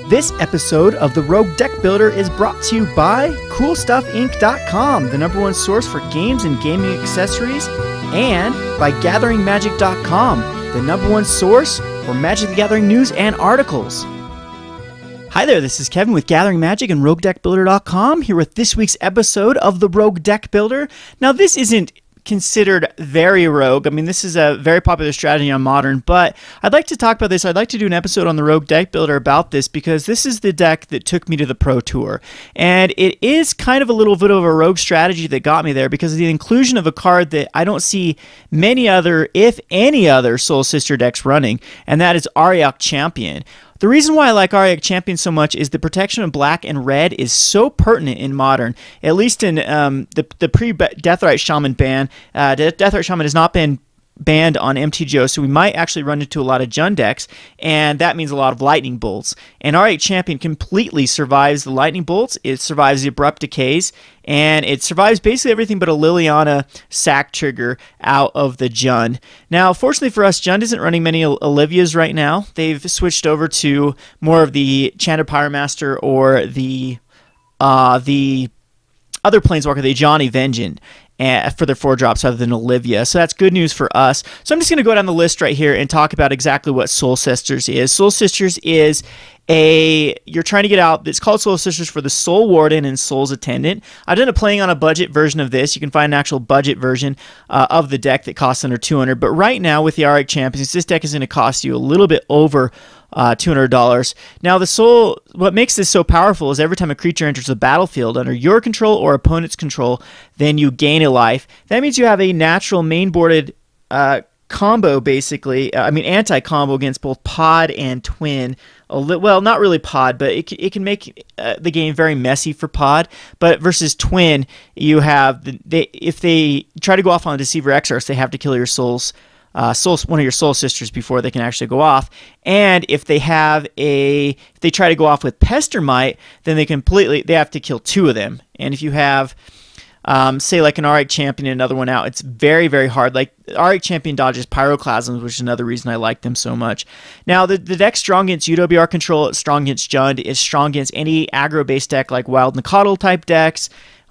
This episode of the Rogue Deck Builder is brought to you by CoolStuffInc.com, the #1 source for games and gaming accessories, and by GatheringMagic.com, the #1 source for Magic the Gathering news and articles. Hi there, this is Kevin with Gathering Magic and Roguedeckbuilder.com, here with this week's episode of the Rogue Deck Builder. Now, this isn't considered very rogue. I mean, this is a very popular strategy on Modern, but I'd like to talk about this. I'd like to do an episode on the Rogue Deck Builder about this because this is the deck that took me to the Pro Tour. And it is kind of a little bit of a rogue strategy that got me there because of the inclusion of a card that I don't see many other, if any other, Soul Sister decks running, and that is Auriok Champion. The reason why I like Auriok Champion so much is the protection of black and red is so pertinent in Modern, at least in the pre-Deathrite Shaman ban. Deathrite Shaman has not been banned on MTGO, so we might actually run into a lot of Jund decks, and that means a lot of lightning bolts. And Auriok Champion completely survives the lightning bolts, it survives the abrupt decays, and it survives basically everything but a Liliana sack trigger out of the Jund. Now, fortunately for us, Jund isn't running many Olivias right now. They've switched over to more of the Chanted Pyromaster or the other Planeswalker, the Ajani Vengeance, for their 4-drops other than Olivia. So that's good news for us. So I'm just going to go down the list right here and talk about exactly what Soul Sisters is. Soul Sisters is you're trying to get out, it's called Soul Sisters for the Soul Warden and Soul's Attendant. I've done playing on a budget version of this. You can find an actual budget version of the deck that costs under $200. But right now with the Auriok Champions, this deck is going to cost you a little bit over $200. Now, what makes this so powerful is every time a creature enters the battlefield under your control or opponent's control, then you gain a life. That means you have a natural main-boarded combo, basically. Anti-combo against both Pod and Twin. Well, not really Pod, but it can make the game very messy for Pod. But versus Twin, you have if they try to go off on a Deceiver Exarch, they have to kill your one of your Soul Sisters before they can actually go off. And if they try to go off with Pestermite, then they have to kill 2 of them. And if you have say like an Auriok Champion and another one out, it's very, very hard. Like Auriok Champion dodges Pyroclasms, which is another reason I like them so much. Now, the deck's strong against UWR control, it's strong against Jund, it's strong against any aggro-based deck like Wild Nacatl type decks,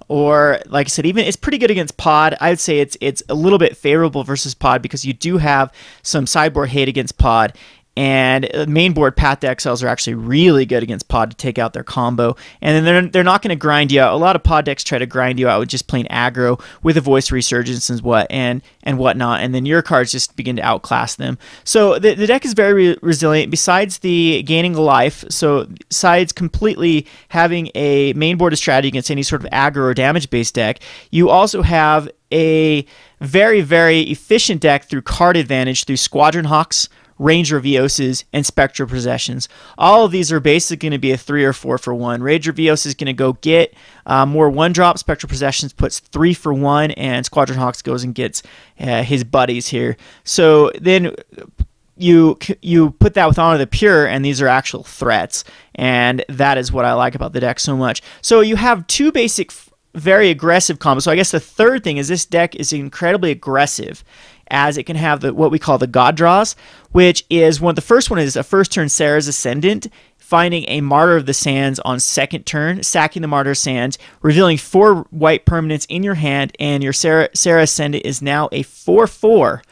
or like I said, even it's pretty good against Pod. I would say it's a little bit favorable versus Pod because you do have some sideboard hate against Pod. And mainboard Path to Exiles are actually really good against Pod to take out their combo. And then they're not going to grind you out. A lot of Pod decks try to grind you out with just plain aggro with a Voice Resurgence and whatnot. And then your cards just begin to outclass them. So the deck is very resilient. Besides the gaining a life, so besides completely having a mainboarded strategy against any sort of aggro or damage-based deck, you also have a very, very efficient deck through card advantage through Squadron Hawks, Ranger Vioses, and Spectral Possessions. All of these are basically going to be a 3 or 4 for 1. Ranger Vios is going to go get more 1-drop. Spectral Possessions puts 3 for 1, and Squadron Hawks goes and gets his buddies here. So then you put that with Honor the Pure, and these are actual threats, and that is what I like about the deck so much. So you have 2 basic, very aggressive combos. So I guess the third thing is this deck is incredibly aggressive, as it can have what we call the God Draws, which is the first one is a first turn Sarah's Ascendant, finding a Martyr of the Sands on second turn, sacking the Martyr Sands, revealing 4 white permanents in your hand, and your Sarah Ascendant is now a 4/4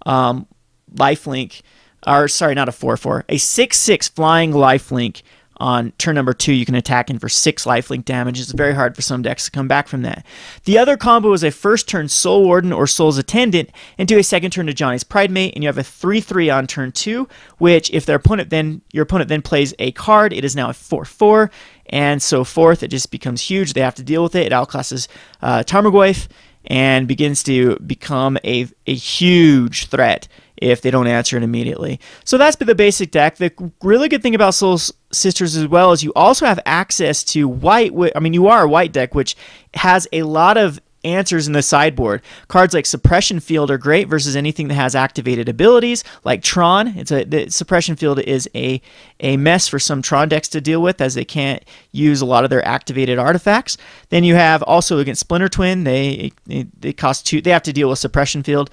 lifelink, or sorry, not a 4/4, a 6/6 flying lifelink. On turn number 2, you can attack in for 6 lifelink damage. It's very hard for some decks to come back from that. The other combo is a first turn Soul Warden or Soul's Attendant into a second turn to Johnny's Pridemate, and you have a 3/3 on turn 2, which if your opponent then plays a card, it is now a 4/4, and so forth. It just becomes huge. They have to deal with it. It outclasses Tarmogoyf and begins to become a huge threat if they don't answer it immediately. So that's the basic deck. The really good thing about Soul Sisters as well is you also have access to white. You are a white deck, which has a lot of answers in the sideboard. Cards like Suppression Field are great versus anything that has activated abilities, like Tron. The Suppression Field is a mess for some Tron decks to deal with, as they can't use a lot of their activated artifacts. Then you have also against Splinter Twin, they cost 2. They have to deal with Suppression Field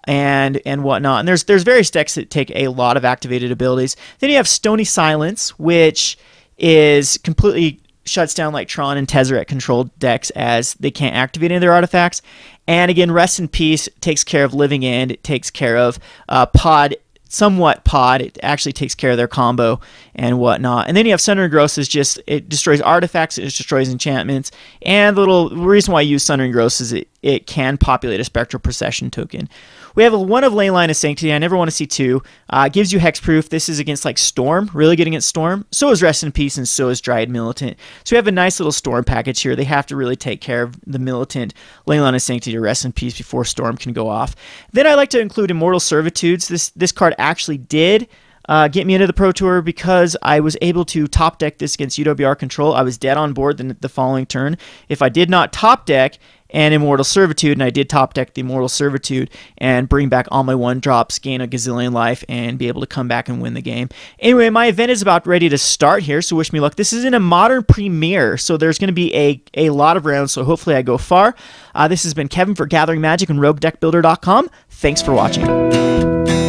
and whatnot. And there's various decks that take a lot of activated abilities. Then you have Stony Silence, which is completely shuts down like Tron and Tezzeret controlled decks as they can't activate any of their artifacts. And again, Rest in Peace takes care of Living End. It takes care of Pod. It actually takes care of their combo and whatnot. And then you have Sundering Gross is just, it destroys artifacts, it destroys enchantments, and the reason why I use Sundering Gross is it can populate a Spectral Procession token. We have one of Ley Line of Sanctity. I never want to see two. Gives you hexproof. This is against like Storm, really good against Storm. So is Rest in Peace, and so is Dryad Militant. So we have a nice little Storm package here. They have to really take care of the Militant, Ley Line of Sanctity to Rest in Peace before Storm can go off. Then I like to include Immortal Servitudes. This card actually did get me into the Pro Tour because I was able to top deck this against UWR control. I was dead on board the following turn. If I did not top deck an Immortal Servitude, and I did top deck the Immortal Servitude and bring back all my 1-drops, gain a gazillion life, and be able to come back and win the game. Anyway, my event is about ready to start here, so wish me luck. This is in a Modern Premiere, so there's going to be a lot of rounds, so hopefully I go far. This has been Kevin for Gathering Magic and Roguedeckbuilder.com. Thanks for watching.